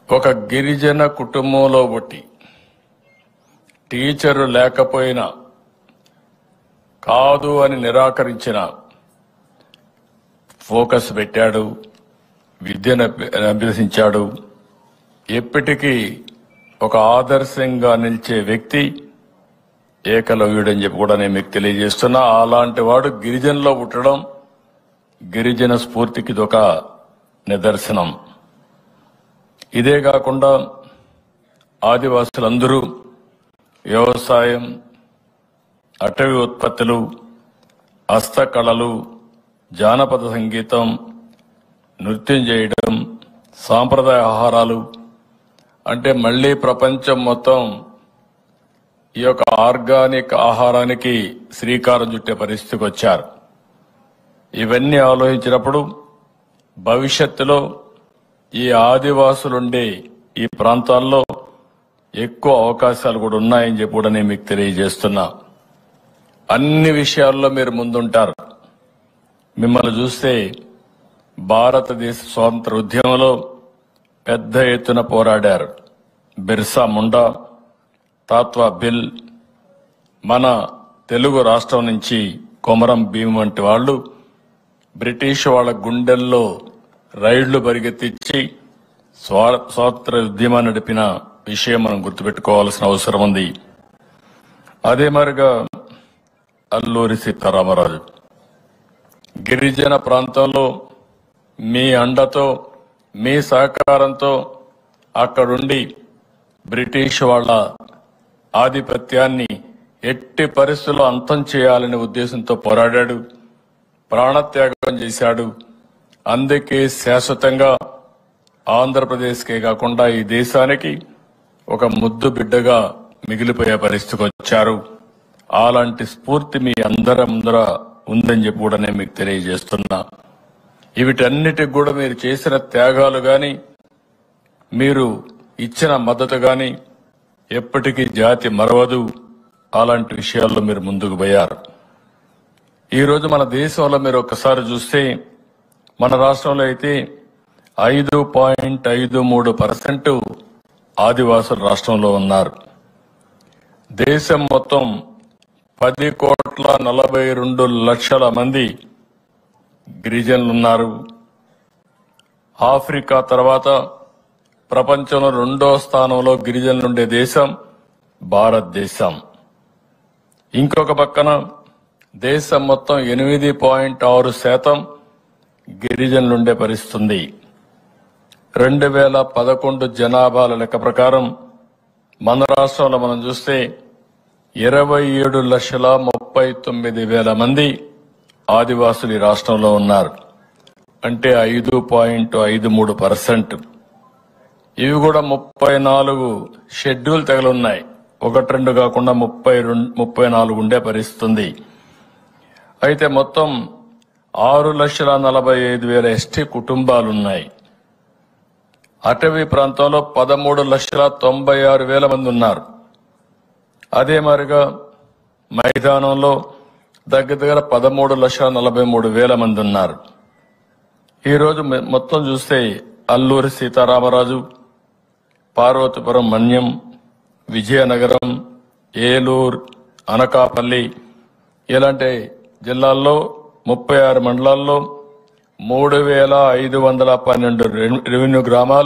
ఒక గిరిజన కుటుంబంలో పుట్టి టీచరు లేకపోయినా కాదు అని నిరాకరించిన ఫోకస్ పెట్టాడు, విద్యను అభ్యసించాడు. ఎప్పటికీ ఒక ఆదర్శంగా నిలిచే వ్యక్తి ఏకలవ్యుడని చెప్పి కూడా నేను మీకు తెలియజేస్తున్నా. అలాంటి వాడు గిరిజనలో పుట్టడం గిరిజన స్ఫూర్తికి ఇదొక నిదర్శనం. ఇదే కాకుండా ఆదివాసులందరూ వ్యవసాయం, అటవీ ఉత్పత్తులు, హస్తకళలు, జానపద సంగీతం, నృత్యం చేయడం, సాంప్రదాయ ఆహారాలు అంటే మళ్లీ ప్రపంచం మొత్తం ఈ యొక్క ఆర్గానిక్ ఆహారానికి శ్రీకారం చుట్టే పరిస్థితికి వచ్చారు. ఇవన్నీ ఆలోచించినప్పుడు భవిష్యత్తులో ఈ ఆదివాసులుండే ఈ ప్రాంతాల్లో ఎక్కువ అవకాశాలు కూడా ఉన్నాయని చెప్పి కూడా నేను మీకు తెలియజేస్తున్నా. అన్ని విషయాల్లో మీరు ముందుంటారు. మిమ్మల్ని చూస్తే భారతదేశ స్వాతంత్ర ఉద్యమంలో పెద్ద ఎత్తున పోరాడారు. బిర్సా ముండా, తాత్వా బిల్, మన తెలుగు రాష్ట్రం నుంచి కొమరం భీం వంటి వాళ్ళు బ్రిటిష్ వాళ్ళ గుండెల్లో రైళ్లు పరిగెత్తించి స్వాతంత్ర ఉద్యమాన్ని నడిపిన విషయం మనం గుర్తుపెట్టుకోవాల్సిన అవసరం ఉంది. అదే మరిగా అల్లూరి సీతారామరాజు గిరిజన ప్రాంతంలో మీ అండతో, మీ సహకారంతో అక్కడుండి బ్రిటిష్ వాళ్ళ ఆధిపత్యాన్ని ఎట్టి పరిస్థితుల్లో అంతం చేయాలనే ఉద్దేశంతో పోరాడాడు, ప్రాణత్యాగం చేశాడు. అందుకే శాశ్వతంగా ఆంధ్రప్రదేశ్కే కాకుండా ఈ దేశానికి ఒక ముద్దు బిడ్డగా మిగిలిపోయే పరిస్థితికి వచ్చారు. అలాంటి స్ఫూర్తి మీ అందరి ముందర ఉందని చెప్పి కూడా నేను మీకు తెలియజేస్తున్నా. వీటన్నిటికి కూడా మీరు చేసిన త్యాగాలు గాని, మీరు ఇచ్చిన మద్దతు గాని ఎప్పటికీ జాతి మరవదు. అలాంటి విషయాల్లో మీరు ముందుకు పోయారు. ఈరోజు మన దేశంలో మీరు ఒక్కసారి చూస్తే మన రాష్ట్రంలో అయితే 5.53% ఆదివాసులు రాష్ట్రంలో ఉన్నారు. దేశం మొత్తం 10,42,00,000 మంది గిరిజనులున్నారు. ఆఫ్రికా తర్వాత ప్రపంచంలో 2వ స్థానంలో గిరిజనులుండే దేశం భారతదేశం. ఇంకొక పక్కన దేశం మొత్తం 8.6% గిరిజనులుండే పరిస్థితి. 2011 జనాభాల లెక్క ప్రకారం మన రాష్ట్రంలో మనం చూస్తే 27,39,000 మంది ఆదివాసులు ఈ రాష్ట్రంలో ఉన్నారు. అంటే 5.53%. ఇవి కూడా 34 షెడ్యూల్ తెగలున్నాయి. 1-2 కాకుండా 34 ఉండే పరిస్థితి. అయితే మొత్తం 6,45,000 ఎస్టీ కుటుంబాలున్నాయి. అటవీ ప్రాంతంలో 13,96,000 మంది ఉన్నారు. అదే మాదిరిగా మైదానంలో దగ్గర 13,43,000 మంది ఉన్నారు. ఈరోజు మొత్తం చూస్తే అల్లూరి సీతారామరాజు, పార్వతీపురం మన్యం, విజయనగరం, ఏలూరు, అనకాపల్లి ఇలాంటి జిల్లాల్లో 36 మండలాల్లో 3,512 రెవెన్యూ గ్రామాలు